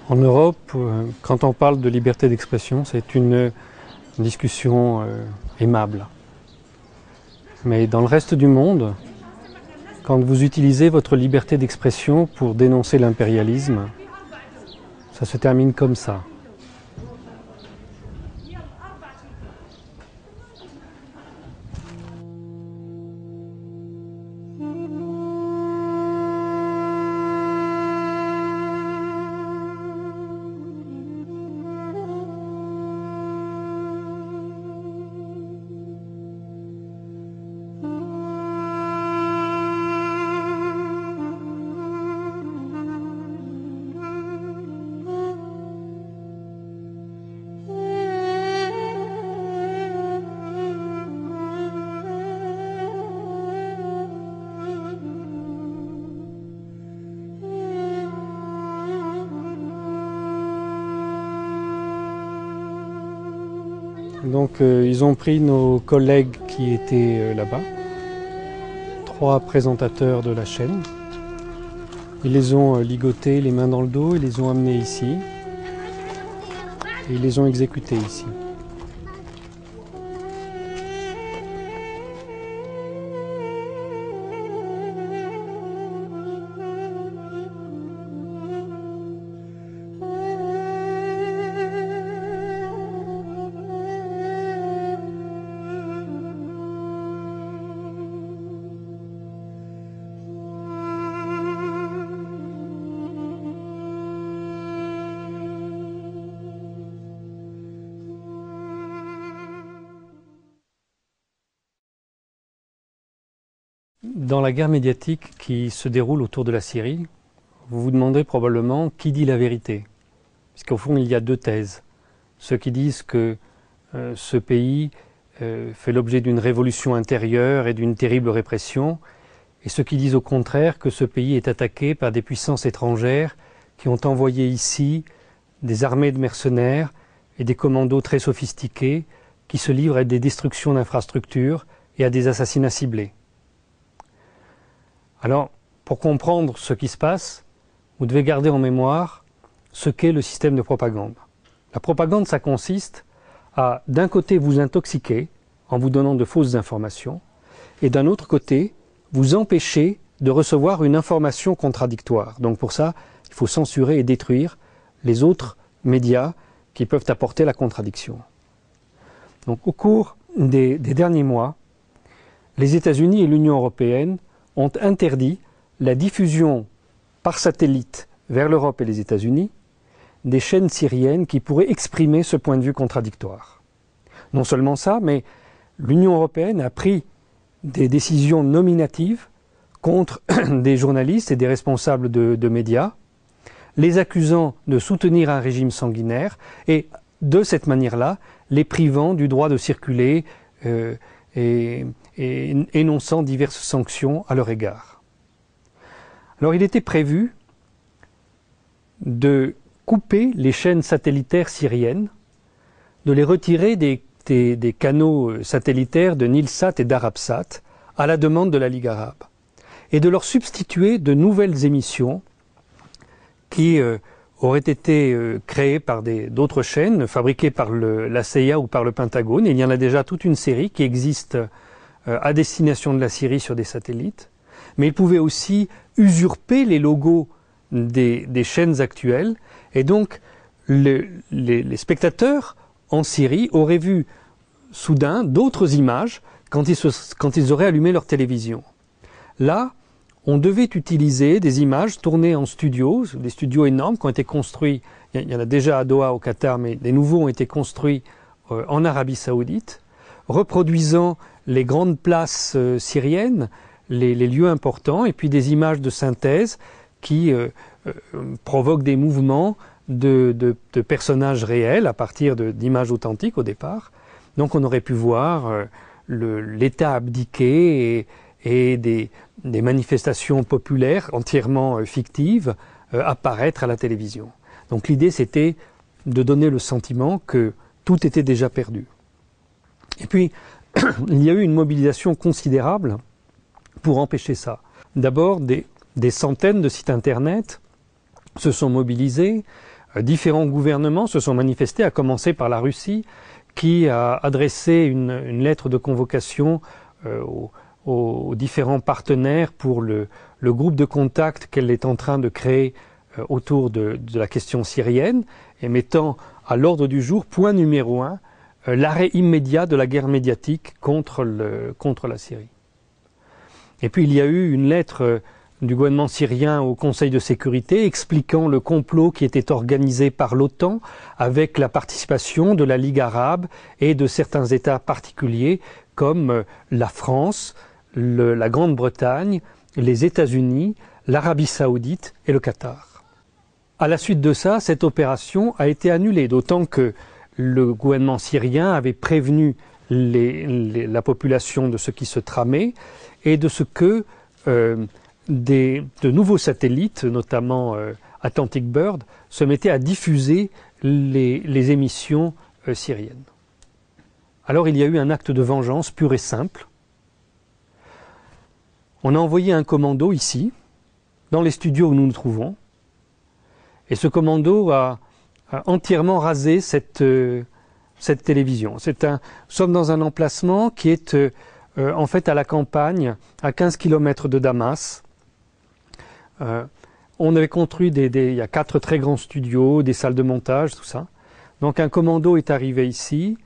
En Europe, quand on parle de liberté d'expression, c'est une discussion aimable. Mais dans le reste du monde, quand vous utilisez votre liberté d'expression pour dénoncer l'impérialisme, ça se termine comme ça. Donc ils ont pris nos collègues qui étaient là-bas, 3 présentateurs de la chaîne. Ils les ont ligotés les mains dans le dos, ils les ont amenés ici et ils les ont exécutés ici. Dans la guerre médiatique qui se déroule autour de la Syrie, vous vous demandez probablement qui dit la vérité. Puisqu'au fond, il y a 2 thèses. Ceux qui disent que ce pays fait l'objet d'une révolution intérieure et d'une terrible répression, et ceux qui disent au contraire que ce pays est attaqué par des puissances étrangères qui ont envoyé ici des armées de mercenaires et des commandos très sophistiqués qui se livrent à des destructions d'infrastructures et à des assassinats ciblés. Alors, pour comprendre ce qui se passe, vous devez garder en mémoire ce qu'est le système de propagande. La propagande, ça consiste à, d'un côté, vous intoxiquer en vous donnant de fausses informations, et d'un autre côté, vous empêcher de recevoir une information contradictoire. Donc pour ça, il faut censurer et détruire les autres médias qui peuvent apporter la contradiction. Donc au cours des derniers mois, les États-Unis et l'Union européenne ont interdit la diffusion par satellite vers l'Europe et les États-Unis des chaînes syriennes qui pourraient exprimer ce point de vue contradictoire. Non seulement ça, mais l'Union européenne a pris des décisions nominatives contre des journalistes et des responsables de médias, les accusant de soutenir un régime sanguinaire et de cette manière-là, les privant du droit de circuler et énonçant diverses sanctions à leur égard. Alors il était prévu de couper les chaînes satellitaires syriennes, de les retirer des canaux satellitaires de Nilsat et d'Arabsat à la demande de la Ligue arabe, et de leur substituer de nouvelles émissions qui auraient été créées par d'autres chaînes, fabriquées par la CIA ou par le Pentagone. Et il y en a déjà toute une série qui existe à destination de la Syrie sur des satellites, mais ils pouvaient aussi usurper les logos des chaînes actuelles, et donc les spectateurs en Syrie auraient vu soudain d'autres images quand ils auraient allumé leur télévision. Là, on devait utiliser des images tournées en studio, des studios énormes qui ont été construits, il y en a déjà à Doha au Qatar, mais des nouveaux ont été construits en Arabie Saoudite, reproduisant les grandes places syriennes, les lieux importants, et puis des images de synthèse qui provoquent des mouvements de personnages réels à partir d'images authentiques au départ. Donc on aurait pu voir l'État abdiqué et des manifestations populaires entièrement fictives apparaître à la télévision. Donc l'idée c'était de donner le sentiment que tout était déjà perdu. Et puis il y a eu une mobilisation considérable pour empêcher ça. D'abord, des centaines de sites internet se sont mobilisés, Différents gouvernements se sont manifestés, à commencer par la Russie, qui a adressé une lettre de convocation aux différents partenaires pour le groupe de contact qu'elle est en train de créer autour de la question syrienne, et mettant à l'ordre du jour, point numéro 1, l'arrêt immédiat de la guerre médiatique contre la Syrie. Et puis il y a eu une lettre du gouvernement syrien au Conseil de sécurité expliquant le complot qui était organisé par l'OTAN avec la participation de la Ligue arabe et de certains États particuliers comme la France, la Grande-Bretagne, les États-Unis, l'Arabie saoudite et le Qatar. À la suite de ça, cette opération a été annulée, d'autant que le gouvernement syrien avait prévenu la population de ce qui se tramait et de ce que de nouveaux satellites, notamment Atlantic Bird, se mettaient à diffuser les émissions syriennes. Alors il y a eu un acte de vengeance pur et simple. On a envoyé un commando ici, dans les studios où nous nous trouvons, et ce commando a entièrement rasé cette télévision. Nous sommes dans un emplacement qui est en fait à la campagne, à 15 km de Damas. On avait construit il y a 4 très grands studios, des salles de montage, tout ça. Donc un commando est arrivé ici.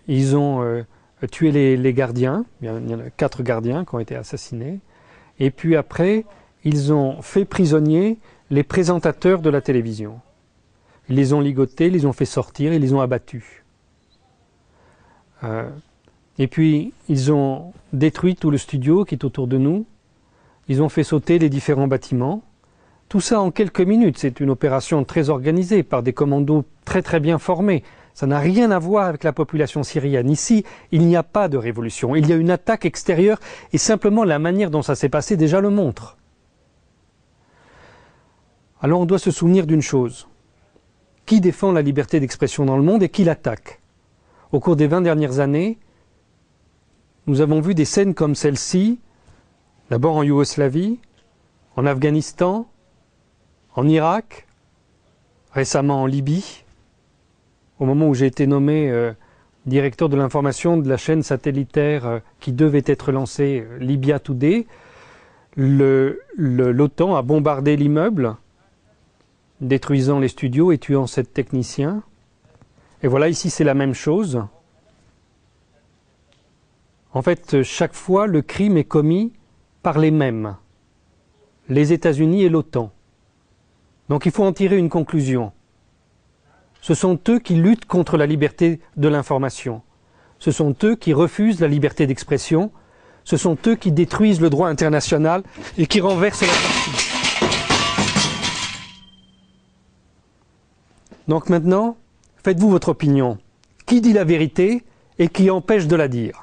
Ils ont tué les gardiens. Il y en a 4 gardiens qui ont été assassinés. Et puis après, ils ont fait prisonnier les présentateurs de la télévision. Ils les ont ligotés, ils les ont fait sortir, ils les ont abattus. Et puis, ils ont détruit tout le studio qui est autour de nous. Ils ont fait sauter les différents bâtiments. Tout ça en quelques minutes. C'est une opération très organisée par des commandos très très bien formés. Ça n'a rien à voir avec la population syrienne. Ici, il n'y a pas de révolution. Il y a une attaque extérieure et simplement la manière dont ça s'est passé déjà le montre. Alors on doit se souvenir d'une chose. Qui défend la liberté d'expression dans le monde et qui l'attaque? Au cours des 20 dernières années, nous avons vu des scènes comme celle-ci, d'abord en Yougoslavie, en Afghanistan, en Irak, récemment en Libye, au moment où j'ai été nommé directeur de l'information de la chaîne satellitaire qui devait être lancée, Libya Today, l'OTAN a bombardé l'immeuble, détruisant les studios et tuant 7 techniciens. Et voilà, ici c'est la même chose. En fait, chaque fois, le crime est commis par les mêmes, les États-Unis et l'OTAN. Donc il faut en tirer une conclusion. Ce sont eux qui luttent contre la liberté de l'information. Ce sont eux qui refusent la liberté d'expression. Ce sont eux qui détruisent le droit international et qui renversent la partie. Donc maintenant, faites-vous votre opinion. Qui dit la vérité et qui empêche de la dire?